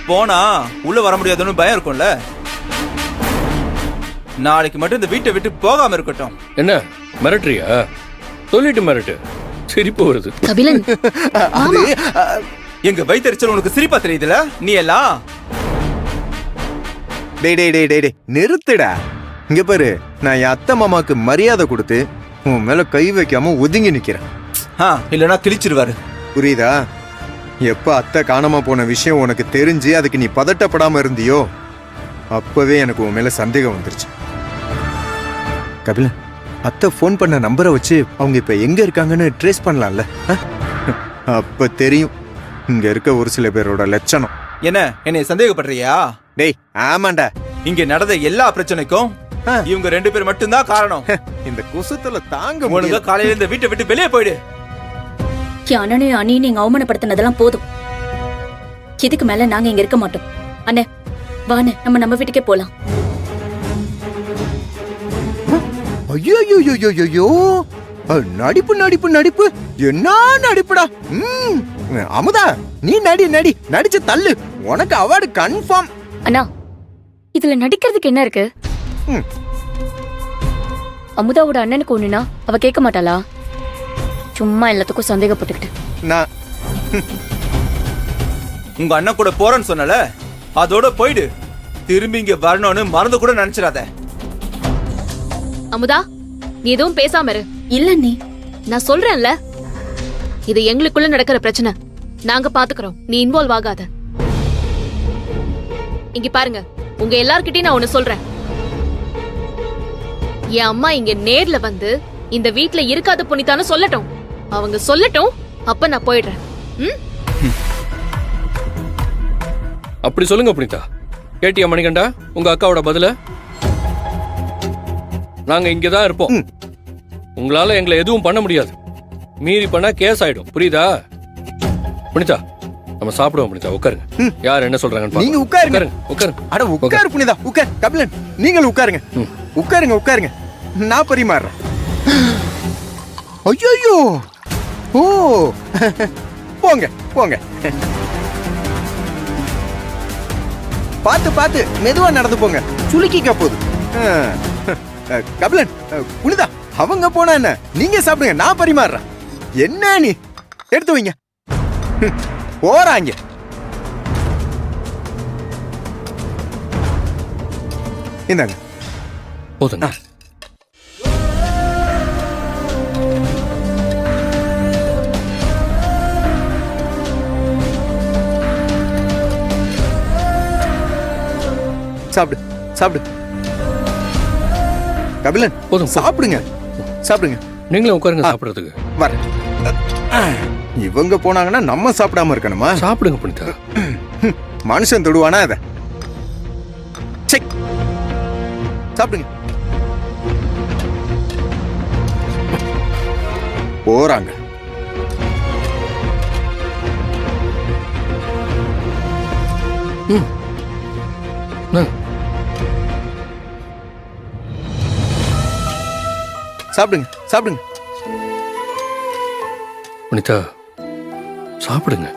போனா உள்ள வர முடியாதுன்னு பயம் இருக்கும்ல. நாளைக்கு மட்டும் இந்த வீட்டை விட்டு போகாம இருக்கட்டும். என்ன மிரட்டுறியா? சொல்லிட்டு மிரட்டு. சிரிப்பு வருது. கபிலன், எங்க வயித்தறிச்சல் உனக்கு சிரிப்பா தெரியுதுல? நீ எல்லாம் டேய் நிறுத்துடா. இங்க பாரு, நான் என் அத்தை மாமாக்கு மரியாதை கொடுத்து உன் மேல கை வைக்காம ஒதுங்கி நிக்கிறேன். இல்லனா கிழிச்சிருவாரு. புரியுதா? எப்ப அத்தை காணாம போன விஷயம் உனக்கு தெரிஞ்சு அதுக்கு நீ பதட்டப்படாம இருந்தியோ அப்பவே எனக்கு உன் மேல சந்தேகம் வந்துருச்சு. கபிலன், அத்தை போன் பண்ண நம்பரை வச்சு அவங்க இப்ப எங்க இருக்காங்கன்னு ட்ரேஸ் பண்ணலாம்ல? அப்ப தெரியும் இங்க இருக்க ஒரு சில பேரோட லட்சணம். என்ன என்னைய சந்தேகப்படுறியா? டேய் ஆமாண்டா, இங்க நடந்த எல்லா பிரச்சனைக்கும் இவங்க 2 பேர் மட்டும்தான் காரணம். இந்த குசுத்துல தாங்க ஒழுங்கா காலையில இந்த வீட்டை விட்டு வெளியே போயிடு. அண்ணனே அண்ணி நீங்க அவமானப்படுத்தினதெல்லாம் போதும். இதுக்கு மேல நாங்க இங்க இருக்க மாட்டோம். அண்ணே வாண்ணே, நம்ம வீட்டுக்கே போலாம். ஐயோ, நடிப்பு நடிப்பு நடிப்பு, என்ன நடிப்புடா. அமுதா, நீ நடிச்சு தள்ளு, உனக்கு அவார்டு கன்ஃபார்ம். அண்ணா, இதுல நடிக்கிறதுக்கு என்ன இருக்கு? அமுதாவோட அண்ணனுக்கு ஒண்ணுனா அவ கேட்க மாட்டாளா? சும்மா எல்லாத்துக்கும் சந்தேகப்பட்டுக்கிட்டு. நான் உங்க அண்ணன் கூட போறேன்னு சொன்னல, அதோட போயிடு. திரும்பி இங்க வரணும்னு மறந்து கூட நினைச்சிடாத. அமுதா, நீ எதுவும் பேசாம இரு. இல்ல நீ, நான் சொல்றேன்ல, இது எங்களுக்குள்ள நடக்கிற பிரச்சனை. நாங்க பாத்துக்கிறோம், நீ இன்வால்வ் ஆகாத. இங்க பாருங்க, உங்க எல்லார்கிட்டயும் நான் ஒண்ணு சொல்றேன். என் அம்மா இங்க நேர்ல வந்து இந்த வீட்ல இருக்காத புனிதான்னு சொல்லட்டும். அவங்க சொல்லட்டும், அப்ப நான் போயிடுறேன். அப்படி சொல்லுங்க புனிதா. கேட்டியா மணிகண்டா உங்க அக்காவோட பதில? நாங்க இங்கதான் இருப்போம். உங்களால எங்களை எதுவும் பண்ண முடியாது. மீறி பண்ணா கேஸ் ஆயிடும். புரியுதா? புனிதா, நம்ம சாப்பிடுவோம். புனிதா உட்காருங்க. யார் என்ன சொல்றாங்க? நீங்க உட்காருங்க. உட்காருங்க. அட உட்காரு புனிதா, உட்கார். கபிலன், நீங்களும் உட்காருங்க. உட்காருங்க. நான் பரிமாறுறேன். ஐயோ, ஓ, போங்க. பாத்து மெதுவா நடந்து போங்க, சுளுக்கிக்க போகுது. கபிலன், புனிதா, அவங்க போனா என்ன, நீங்க சாப்பிடுங்க, நான் பரிமாறுறேன். என்ன நீ எடுத்து வைங்க. போறாங்க. இந்தாங்க. போதுங்க. சாப்பிடு. கபிலன், போதும். சாப்பிடுங்க. நீங்களும் உட்காருங்க சாப்பிடுறதுக்கு. வர இவங்க போனாங்கன்னா நம்ம சாப்பிடாம இருக்கணுமா? சாப்பிடுங்க புனிதா. மனுஷன் தொடுவானா அத? சாப்பிடுங்க. போறாங்க. சாப்பிடுங்க. புனிதா சாப்பிடுங்க.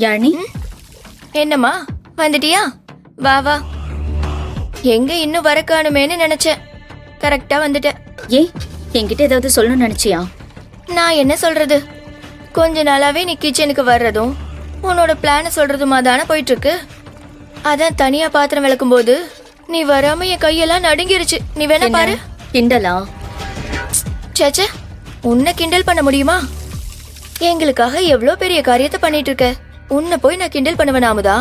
யாழினி, என்னம்மா வந்துட்டியா? வா. எங்க இன்னும் வர காணுமேன்னு நினைச்சேன். கரெக்டா வந்துட்டேன். ஏய், என்கிட்ட ஏதாவது சொல்லணும்னு நினைச்சியா? நான் என்ன சொல்றது, கொஞ்ச நாளாவே நீ கிச்சனுக்கு வர்றதும் உன்னோட பிளான சொல்றதுமா தானே போயிட்டு இருக்கு. அதான் தனியா பாத்திரம் விளக்கும் போது நீ வராம என் கையெல்லாம் நடுங்கிருச்சு. நீ வேணா பாரு. கிண்டலா? சேச்சே, உன்னை கிண்டல் பண்ண முடியுமா? எங்களுக்காக எவ்வளவு பெரிய காரியத்தை பண்ணிட்டு இருக்க. உன்னை போய் நான் கிண்டல் பண்ணுவேனாமுதா?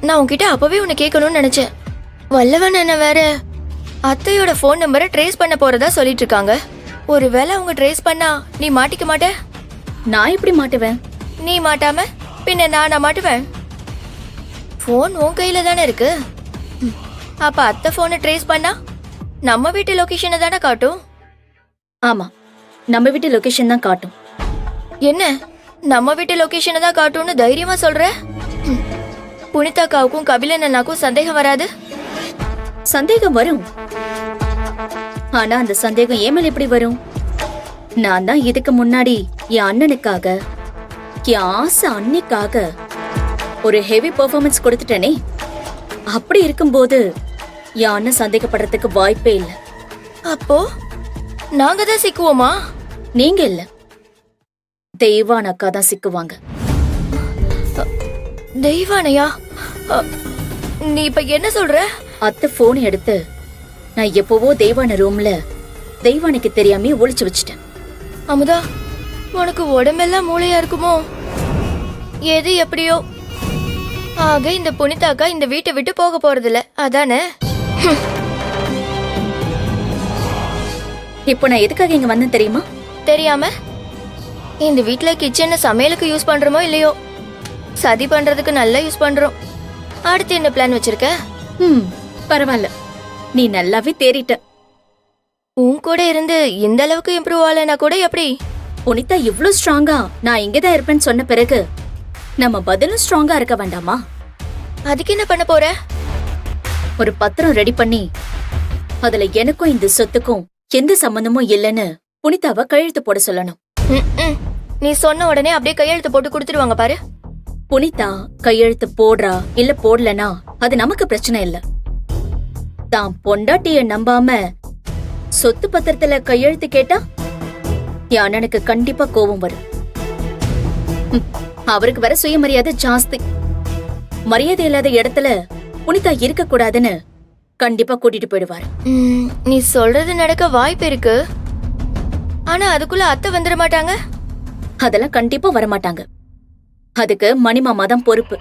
நான் உன்கிட்ட அப்பவே உன்னை கேட்கணும்னு நினைச்சேன். வல்லவன் என்ன வேற அத்தையோட போன் நம்பரை ட்ரேஸ் பண்ண போறதா சொல்லிட்டு இருக்காங்க. ஒருவேளை அவங்க ட்ரேஸ் பண்ணா நீ மாட்டிக்க மாட்ட? நான் எப்படி மாட்டுவேன்? நீ மாட்டாம பின்ன நானா மாட்டுவேன்? போன் உன் கையில தானே இருக்கு. அப்ப அத்தை போனை ட்ரேஸ் பண்ணா நம்ம வீட்டு லொகேஷனை தானே காட்டும். ஆமா, நம்ம வீட்டு லொகேஷன் தான் காட்டும். என்ன நம்ம வீட்டு லொகேஷனை தான் காட்டும்னு தைரியமா சொல்ற? ம். புனிதாக்காவுக்கும் கபிலன் அண்ணாக்கும் சந்தேகம் வராது? சந்தேகம் வரும். ஆனா அந்த சந்தேகம் ஏன் மேல எப்படி வரும்? நான் தான் இதுக்கு முன்னாடி என் அண்ணனுக்காக, என் ஆசை அன்னிக்காக ஒரு ஹெவி பெர்ஃபார்மன்ஸ் கொடுத்துட்டேனே. அப்படி இருக்கும்போது என் அண்ணன் சந்தேகப்படுறதுக்கு வாய்ப்பே இல்லை. அப்போ நாங்க தான் சிக்குவோமா? நீங்க இல்ல, தெய்வான் அக்கா தான் சிக்குவாங்க. தெய்வானையா? அ, நீ இப்ப என்ன சொல்ற? அத்தை போன் எடுத்து நான் எப்பவோ தெய்வான ரூம்ல தெய்வானுக்கு தெரியாம ஒளிச்சு வச்சிட்டேன். அமுதா, உனக்கு உடம்பெல்லாம் மூளையா இருக்குமோ? எது எப்படியோ. ஆக இந்த புனிதாக்கா இந்த வீட்டை விட்டு போக போறதில்ல, அதானே? இப்போ நான் எதுக்காக இங்க வந்தேன் தெரியுமா? தெரியாம? இந்த வீட்ல கிச்சனை சமையலுக்கு யூஸ் பண்றோமோ இல்லையோ, சதி பண்றதுக்கு நல்லா யூஸ் பண்றோம். அடுத்து என்ன பிளான் வச்சிருக்க? பரவாயில்ல, நீ நல்லாவே தேறிட்ட. உன் கூட இருந்து இந்த அளவுக்கு இம்ப்ரூவ் ஆகலைன்னா கூட எப்படி? புனிதா இவ்ளோ ஸ்ட்ராங்கா நான் இங்கதான் இருப்பேன்னு சொன்ன பிறகு நம்ம பதிலும் ஸ்ட்ராங்கா இருக்க வேண்டாமா? அதுக்கு என்ன பண்ண போற? ஒரு பத்திரம் ரெடி பண்ணி அதுல எனக்கும் இந்த சொத்துக்கும் எந்த சம்பந்தமும் இல்லைன்னு புனிதாவை கையெழுத்து போட சொல்லணும். ம்ம். நீ சொன்ன உடனே அப்படியே கையெழுத்து போட்டு கொடுத்துருவாங்க பாரு. புனிதா கையெழுத்து போடுறா இல்ல போடலனா அது நமக்கு பிரச்சனை இல்ல. தான் பொண்டாட்டிய நம்பாம சொத்து பத்திரத்துல கையெழுத்து கேட்டா என் அண்ணனுக்கு கண்டிப்பா கோபம் வரும். அவருக்கு வர சுயமரியாதை ஜாஸ்தி. மரியாதை இல்லாத இடத்துல புனிதா இருக்க கூடாதுன்னு கண்டிப்பா கூட்டிட்டு போயிடுவாரு. நீ சொல்றது நடக்க வாய்ப்பு இருக்கு. ஆனா அதுக்குள்ள அத்தை வந்துட மாட்டாங்க? அதெல்லாம் கண்டிப்பா வரமாட்டாங்க. அதுக்கு மணிமாமா தான் பொறுப்பு.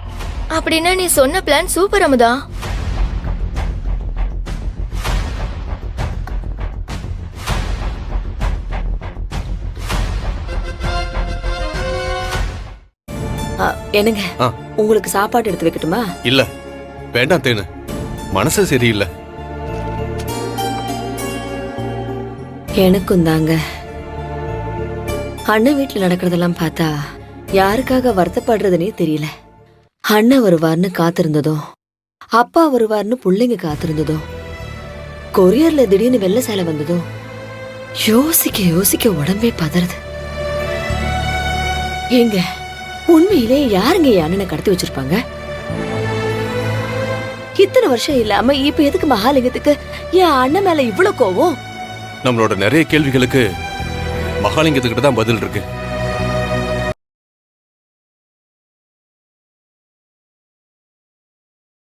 அப்படின்னா நீ சொன்ன பிளான் சூப்பர் அமுதா. என்னங்க, உங்களுக்கு சாப்பாடு எடுத்து வைக்கட்டுமா? இல்ல வேண்டாம் தேனு, மனசு சரியில்லை. எனக்கும் தாங்க. அண்ணன் வீட்டுல நடக்கிறதெல்லாம் பார்த்தா யாருக்காக வருத்தப்படுறதுனே தெரியல. அண்ணன் வருவார்னு காத்திருந்ததும், அப்பா வருவார்னு பிள்ளைங்க காத்திருந்ததும், கொரியர்ல திடீர்னு வெள்ளை சேலை வந்ததும் யோசிக்க யோசிக்க உடம்பே பதறது. ஏங்க, உண்மையிலே யாருங்க என் அண்ணனை கடத்தி வச்சிருப்பாங்க? இத்தனை வருஷம் இல்லாம இப்ப எதுக்கு மகாலிங்கத்துக்கு என் அண்ணன் மேல இவ்வளவு கோவம்? நம்மளோட நிறைய கேள்விகளுக்கு மகாலிங்கத்துக்கிட்ட தான் பதில் இருக்கு.